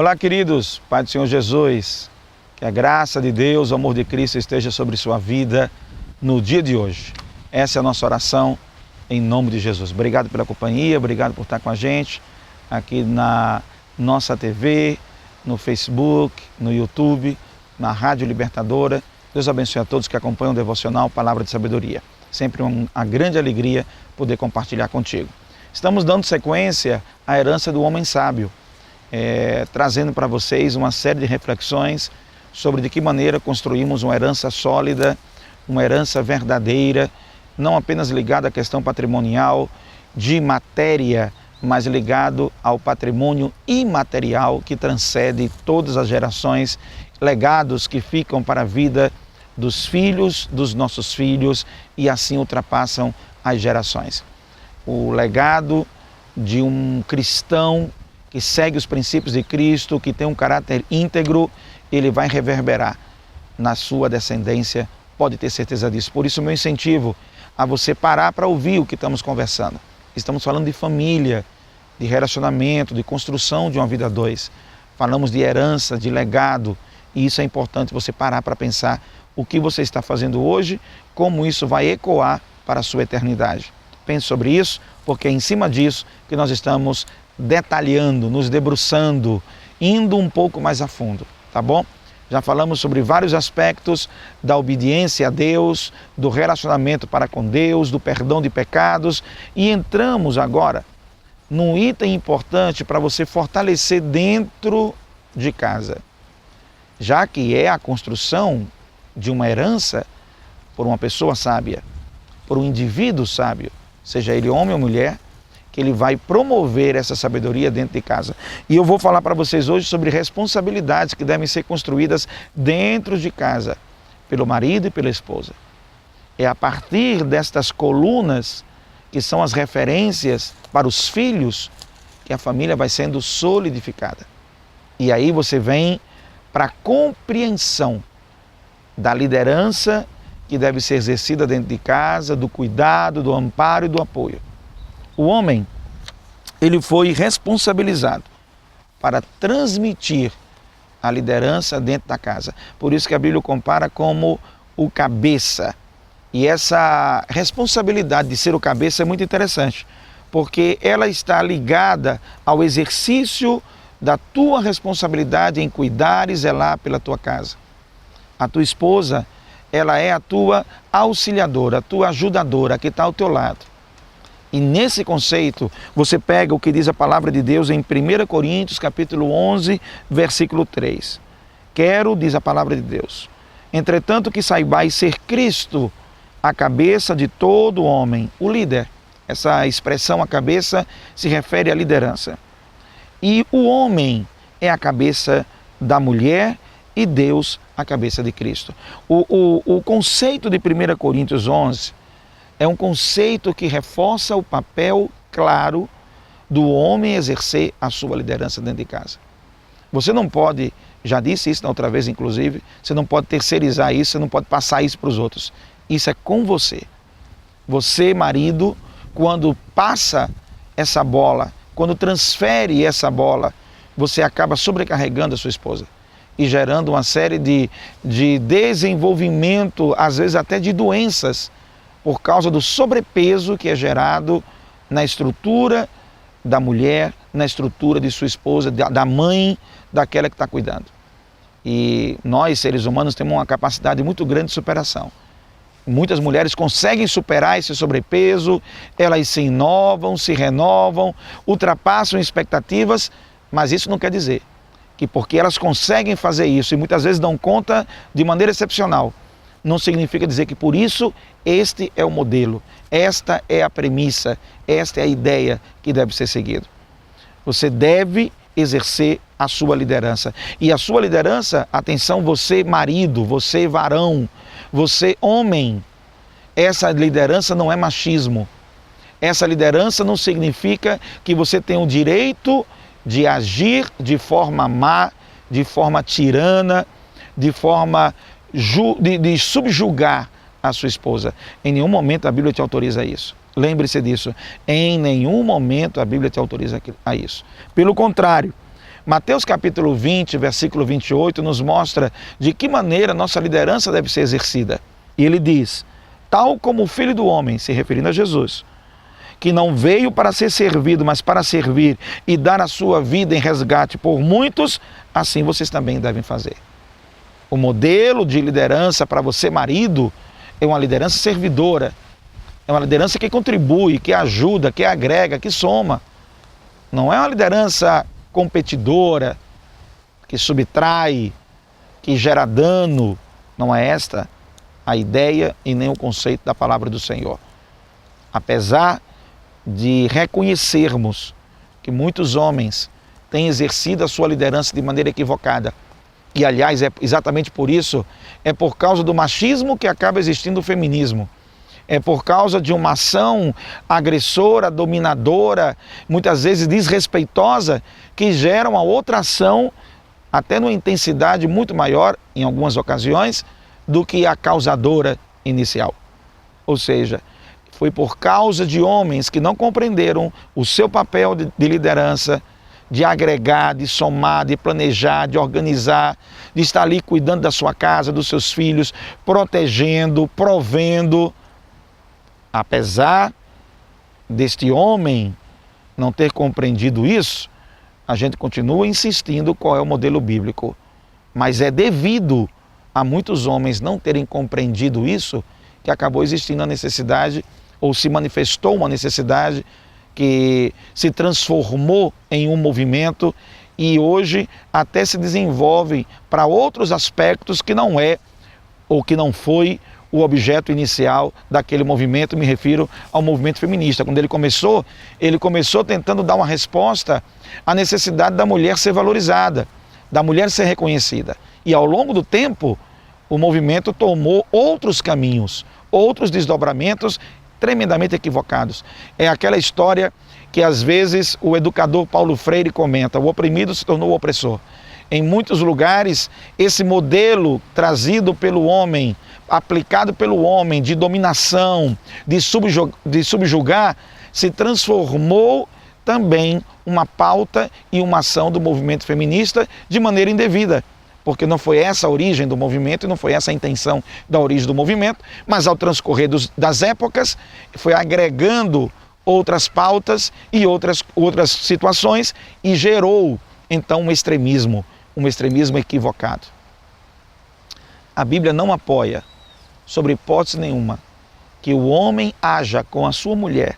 Olá, queridos, Pai do Senhor Jesus, que a graça de Deus, o amor de Cristo esteja sobre sua vida no dia de hoje. Essa é a nossa oração em nome de Jesus. Obrigado pela companhia, obrigado por estar com a gente aqui na nossa TV, no Facebook, no YouTube, na Rádio Libertadora. Deus abençoe a todos que acompanham o Devocional Palavra de Sabedoria. Sempre uma grande alegria poder compartilhar contigo. Estamos dando sequência à herança do homem sábio. Trazendo para vocês uma série de reflexões sobre de que maneira construímos uma herança sólida, uma herança verdadeira, não apenas ligada à questão patrimonial, de matéria, mas ligado ao patrimônio imaterial que transcende todas as gerações, legados que ficam para a vida dos filhos, dos nossos filhos e assim ultrapassam as gerações. O legado de um cristão que segue os princípios de Cristo, que tem um caráter íntegro, ele vai reverberar na sua descendência, pode ter certeza disso. Por isso, meu incentivo a você parar para ouvir o que estamos conversando. Estamos falando de família, de relacionamento, de construção de uma vida a dois. Falamos de herança, de legado, e isso é importante você parar para pensar o que você está fazendo hoje, como isso vai ecoar para a sua eternidade. Pense sobre isso, porque é em cima disso que nós estamos detalhando, nos debruçando, indo um pouco mais a fundo, tá bom? Já falamos sobre vários aspectos da obediência a Deus, do relacionamento para com Deus, do perdão de pecados e entramos agora num item importante para você fortalecer dentro de casa, já que é a construção de uma herança por uma pessoa sábia, por um indivíduo sábio, seja ele homem ou mulher, que ele vai promover essa sabedoria dentro de casa. E eu vou falar para vocês hoje sobre responsabilidades que devem ser construídas dentro de casa, pelo marido e pela esposa. É a partir destas colunas, que são as referências para os filhos, que a família vai sendo solidificada. E aí você vem para a compreensão da liderança que deve ser exercida dentro de casa, do cuidado, do amparo e do apoio. O homem, ele foi responsabilizado para transmitir a liderança dentro da casa. Por isso que a Bíblia o compara como o cabeça. E essa responsabilidade de ser o cabeça é muito interessante, porque ela está ligada ao exercício da tua responsabilidade em cuidar e zelar pela tua casa. A tua esposa, ela é a tua auxiliadora, a tua ajudadora, que está ao teu lado. E nesse conceito, você pega o que diz a palavra de Deus em 1 Coríntios, capítulo 11, versículo 3. Quero, diz a palavra de Deus, entretanto que saibais ser Cristo a cabeça de todo homem, o líder. Essa expressão, a cabeça, se refere à liderança. E o homem é a cabeça da mulher e Deus a cabeça de Cristo. O conceito de 1 Coríntios 11 é um conceito que reforça o papel claro do homem exercer a sua liderança dentro de casa. Você não pode, já disse isso na outra vez inclusive, você não pode terceirizar isso, você não pode passar isso para os outros. Isso é com você. Você, marido, quando passa essa bola, quando transfere essa bola, você acaba sobrecarregando a sua esposa e gerando uma série de desenvolvimento, às vezes até de doenças, por causa do sobrepeso que é gerado na estrutura da mulher, na estrutura de sua esposa, da mãe, daquela que está cuidando. E nós, seres humanos, temos uma capacidade muito grande de superação. Muitas mulheres conseguem superar esse sobrepeso, elas se inovam, se renovam, ultrapassam expectativas, mas isso não quer dizer que porque elas conseguem fazer isso e muitas vezes dão conta de maneira excepcional, não significa dizer que por isso este é o modelo, esta é a premissa, esta é a ideia que deve ser seguido. Você deve exercer a sua liderança. E a sua liderança, atenção, você marido, você varão, você homem, essa liderança não é machismo. Essa liderança não significa que você tem o direito de agir de forma má, de forma tirana, de forma de subjugar a sua esposa. Em nenhum momento a Bíblia te autoriza isso. Lembre-se disso. Em nenhum momento a Bíblia te autoriza a isso. Pelo contrário, Mateus capítulo 20, versículo 28, nos mostra de que maneira nossa liderança deve ser exercida. E ele diz: tal como o Filho do Homem, se referindo a Jesus, que não veio para ser servido, mas para servir e dar a sua vida em resgate por muitos, assim vocês também devem fazer. O modelo de liderança para você, marido, é uma liderança servidora. É uma liderança que contribui, que ajuda, que agrega, que soma. Não é uma liderança competidora, que subtrai, que gera dano. Não é esta a ideia e nem o conceito da palavra do Senhor. Apesar de reconhecermos que muitos homens têm exercido a sua liderança de maneira equivocada, e aliás é exatamente por isso, é por causa do machismo que acaba existindo o feminismo. É por causa de uma ação agressora, dominadora, muitas vezes desrespeitosa, que gera uma outra ação, até numa intensidade muito maior, em algumas ocasiões, do que a causadora inicial. Ou seja, foi por causa de homens que não compreenderam o seu papel de liderança, de agregar, de somar, de planejar, de organizar, de estar ali cuidando da sua casa, dos seus filhos, protegendo, provendo. Apesar deste homem não ter compreendido isso, a gente continua insistindo qual é o modelo bíblico. Mas é devido a muitos homens não terem compreendido isso que acabou existindo a necessidade, ou se manifestou uma necessidade que se transformou em um movimento e hoje até se desenvolve para outros aspectos que não é ou que não foi o objeto inicial daquele movimento. Me refiro ao movimento feminista. Quando ele começou tentando dar uma resposta à necessidade da mulher ser valorizada, da mulher ser reconhecida. E ao longo do tempo, o movimento tomou outros caminhos, outros desdobramentos tremendamente equivocados. É aquela história que às vezes o educador Paulo Freire comenta: o oprimido se tornou o opressor. Em muitos lugares, esse modelo trazido pelo homem, aplicado pelo homem, de dominação, de subjugar, se transformou também uma pauta e uma ação do movimento feminista de maneira indevida. Porque não foi essa a origem do movimento e não foi essa a intenção da origem do movimento, mas ao transcorrer das épocas foi agregando outras pautas e outras situações e gerou então um extremismo equivocado. A Bíblia não apoia, sobre hipótese nenhuma, que o homem haja com a sua mulher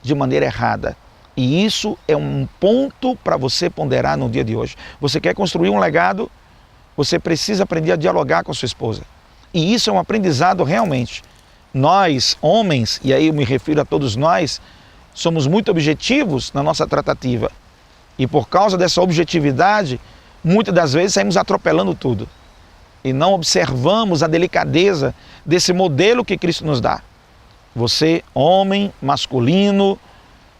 de maneira errada. E isso é um ponto para você ponderar no dia de hoje. Você quer construir um legado? Você precisa aprender a dialogar com a sua esposa. E isso é um aprendizado realmente. Nós, homens, e aí eu me refiro a todos nós, somos muito objetivos na nossa tratativa. E por causa dessa objetividade, muitas das vezes saímos atropelando tudo. E não observamos a delicadeza desse modelo que Cristo nos dá. Você, homem, masculino,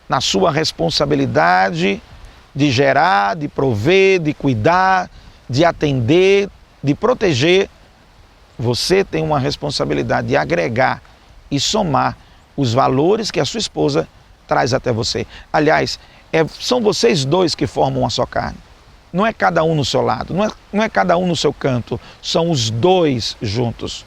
na sua responsabilidade de gerar, de prover, de cuidar, de atender, de proteger, você tem uma responsabilidade de agregar e somar os valores que a sua esposa traz até você. Aliás, são vocês dois que formam uma só carne. Não é cada um no seu lado, não é cada um no seu canto, são os dois juntos.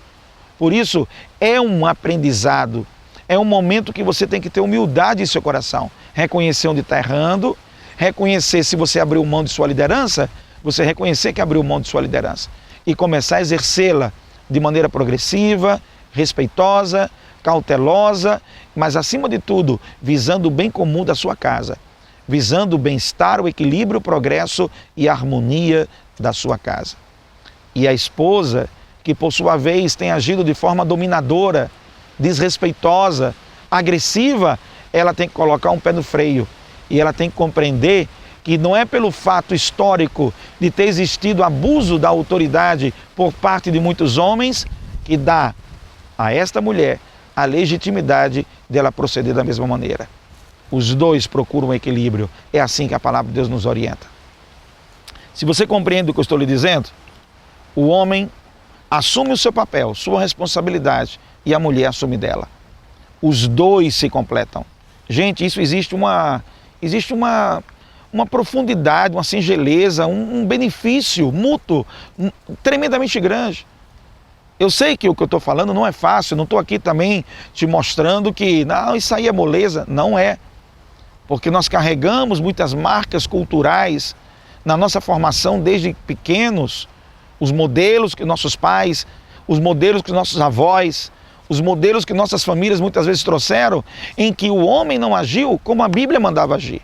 Por isso, é um aprendizado, é um momento que você tem que ter humildade em seu coração. Reconhecer onde está errando, reconhecer se você abriu mão de sua liderança, você reconhecer que abriu mão de sua liderança e começar a exercê-la de maneira progressiva, respeitosa, cautelosa, mas acima de tudo, visando o bem comum da sua casa, visando o bem-estar, o equilíbrio, o progresso e a harmonia da sua casa. E a esposa, que por sua vez tem agido de forma dominadora, desrespeitosa, agressiva, ela tem que colocar um pé no freio e ela tem que compreender que não é pelo fato histórico de ter existido abuso da autoridade por parte de muitos homens que dá a esta mulher a legitimidade dela proceder da mesma maneira. Os dois procuram um equilíbrio. É assim que a palavra de Deus nos orienta. Se você compreende o que eu estou lhe dizendo, o homem assume o seu papel, sua responsabilidade, e a mulher assume dela. Os dois se completam. Gente, isso existe uma uma profundidade, uma singeleza, um benefício mútuo tremendamente grande. Eu sei que o que eu estou falando não é fácil, não estou aqui também te mostrando que não, isso aí é moleza. Não é. Porque nós carregamos muitas marcas culturais na nossa formação desde pequenos, os modelos que nossos pais, os modelos que nossos avós, os modelos que nossas famílias muitas vezes trouxeram, em que o homem não agiu como a Bíblia mandava agir.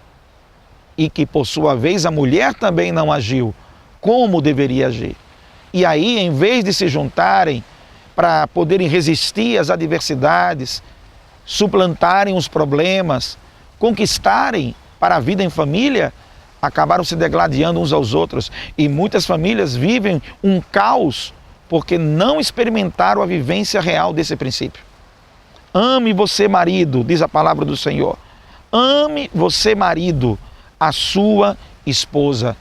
E que, por sua vez, a mulher também não agiu como deveria agir. E aí, em vez de se juntarem para poderem resistir às adversidades, suplantarem os problemas, conquistarem para a vida em família, acabaram se degladiando uns aos outros. E muitas famílias vivem um caos porque não experimentaram a vivência real desse princípio. Ame você, marido, diz a palavra do Senhor. Ame você, marido, a sua esposa.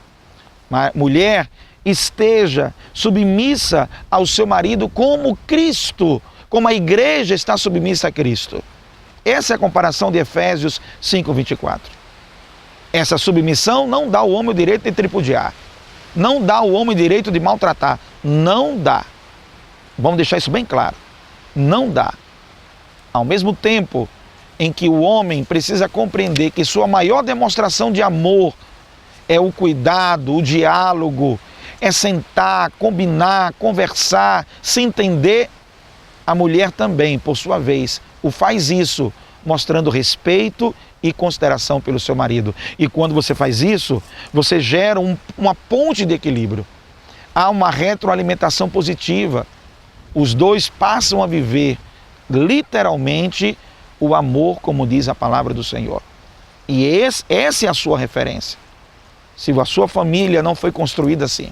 Mulher, esteja submissa ao seu marido como Cristo, como a igreja está submissa a Cristo. Essa é a comparação de Efésios 5:24. Essa submissão não dá ao homem o direito de tripudiar, não dá ao homem o direito de maltratar, não dá. Vamos deixar isso bem claro, não dá. Ao mesmo tempo em que o homem precisa compreender que sua maior demonstração de amor é o cuidado, o diálogo, é sentar, combinar, conversar, se entender, a mulher também, por sua vez, o faz isso, mostrando respeito e consideração pelo seu marido. E quando você faz isso, você gera uma ponte de equilíbrio. Há uma retroalimentação positiva. Os dois passam a viver, literalmente, o amor, como diz a palavra do Senhor. E essa é a sua referência. Se a sua família não foi construída assim,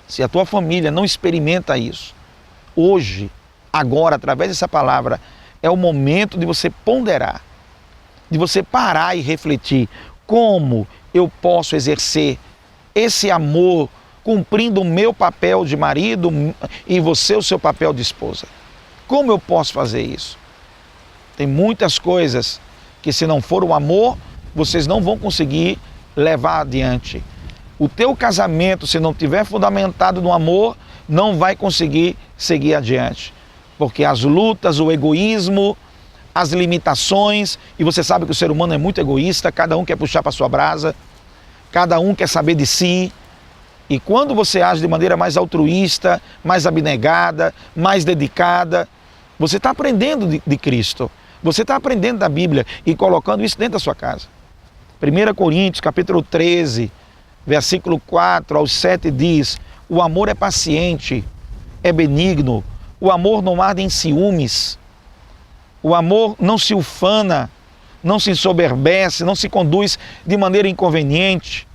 se a tua família não experimenta isso, hoje, agora, através dessa palavra, é o momento de você ponderar, de você parar e refletir como eu posso exercer esse amor cumprindo o meu papel de marido e você o seu papel de esposa. Como eu posso fazer isso? Tem muitas coisas que, se não for o amor, vocês não vão conseguir levar adiante. O teu casamento, se não tiver fundamentado no amor, não vai conseguir seguir adiante. Porque as lutas, o egoísmo, as limitações, e você sabe que o ser humano é muito egoísta, cada um quer puxar para a sua brasa, cada um quer saber de si. E quando você age de maneira mais altruísta, mais abnegada, mais dedicada, você está aprendendo de Cristo, você está aprendendo da Bíblia e colocando isso dentro da sua casa. 1 Coríntios, capítulo 13, versículo 4 ao 7 diz: o amor é paciente, é benigno, o amor não arde em ciúmes, o amor não se ufana, não se ensoberbece, não se conduz de maneira inconveniente,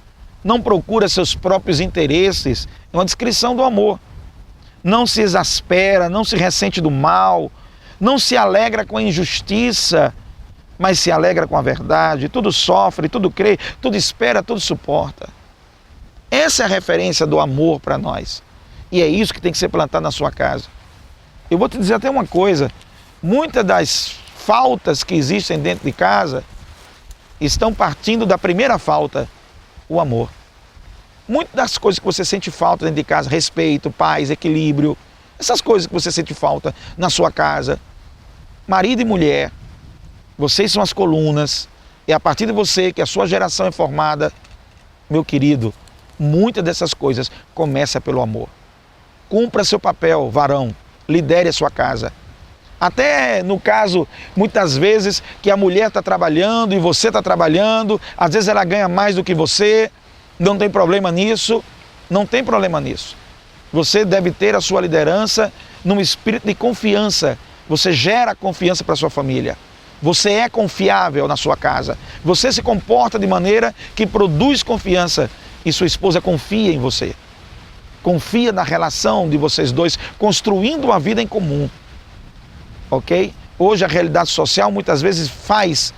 não procura seus próprios interesses. É uma descrição do amor. Não se exaspera, não se ressente do mal, não se alegra com a injustiça, mas se alegra com a verdade. Tudo sofre, tudo crê, tudo espera, tudo suporta. Essa é a referência do amor para nós. E é isso que tem que ser plantado na sua casa. Eu vou te dizer até uma coisa: muitas das faltas que existem dentro de casa estão partindo da primeira falta, o amor. Muitas das coisas que você sente falta dentro de casa, respeito, paz, equilíbrio, essas coisas que você sente falta na sua casa, marido e mulher, vocês são as colunas, é a partir de você que a sua geração é formada. Meu querido, muitas dessas coisas começam pelo amor. Cumpra seu papel, varão, lidere a sua casa. Até no caso, muitas vezes, que a mulher está trabalhando e você está trabalhando, às vezes ela ganha mais do que você, não tem problema nisso, não tem problema nisso. Você deve ter a sua liderança num espírito de confiança. Você gera confiança para a sua família. Você é confiável na sua casa. Você se comporta de maneira que produz confiança e sua esposa confia em você. Confia na relação de vocês dois, construindo uma vida em comum. Ok? Hoje a realidade social muitas vezes faz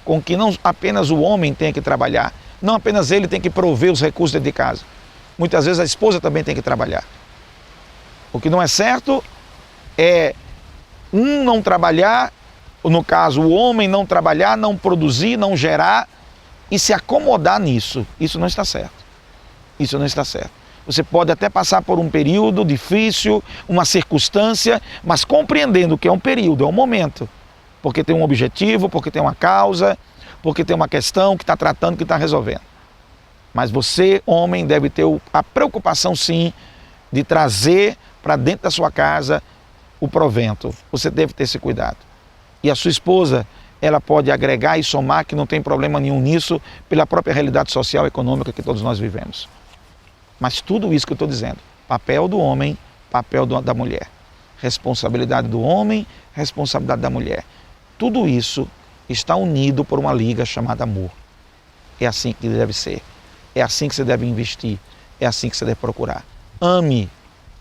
com que não apenas o homem tenha que trabalhar, não apenas ele tem que prover os recursos dentro de casa. Muitas vezes a esposa também tem que trabalhar. O que não é certo é um não trabalhar, no caso o homem não trabalhar, não produzir, não gerar, e se acomodar nisso. Isso não está certo. Isso não está certo. Você pode até passar por um período difícil, uma circunstância, mas compreendendo que é um período, é um momento. Porque tem um objetivo, porque tem uma causa, porque tem uma questão que está tratando, que está resolvendo. Mas você, homem, deve ter a preocupação, sim, de trazer para dentro da sua casa o provento. Você deve ter esse cuidado. E a sua esposa, ela pode agregar e somar, que não tem problema nenhum nisso, pela própria realidade social e econômica que todos nós vivemos. Mas tudo isso que eu estou dizendo, papel do homem, papel da mulher. Responsabilidade do homem, responsabilidade da mulher. Tudo isso está unido por uma liga chamada amor. É assim que deve ser. É assim que você deve investir. É assim que você deve procurar. Ame.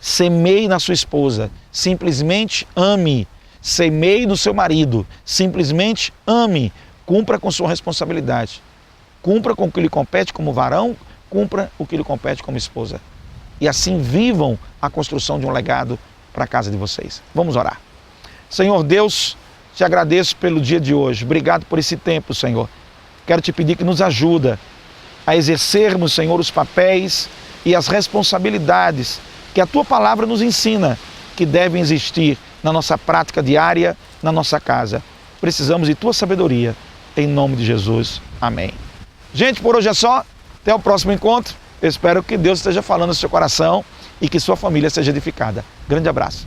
Semeie na sua esposa. Simplesmente ame. Semeie no seu marido. Simplesmente ame. Cumpra com sua responsabilidade. Cumpra com o que lhe compete como varão. Cumpra o que lhe compete como esposa. E assim vivam a construção de um legado para a casa de vocês. Vamos orar. Senhor Deus, te agradeço pelo dia de hoje. Obrigado por esse tempo, Senhor. Quero te pedir que nos ajuda a exercermos, Senhor, os papéis e as responsabilidades que a Tua palavra nos ensina que devem existir na nossa prática diária, na nossa casa. Precisamos de Tua sabedoria. Em nome de Jesus. Amém. Gente, por hoje é só. Até o próximo encontro. Eu espero que Deus esteja falando no seu coração e que sua família seja edificada. Grande abraço.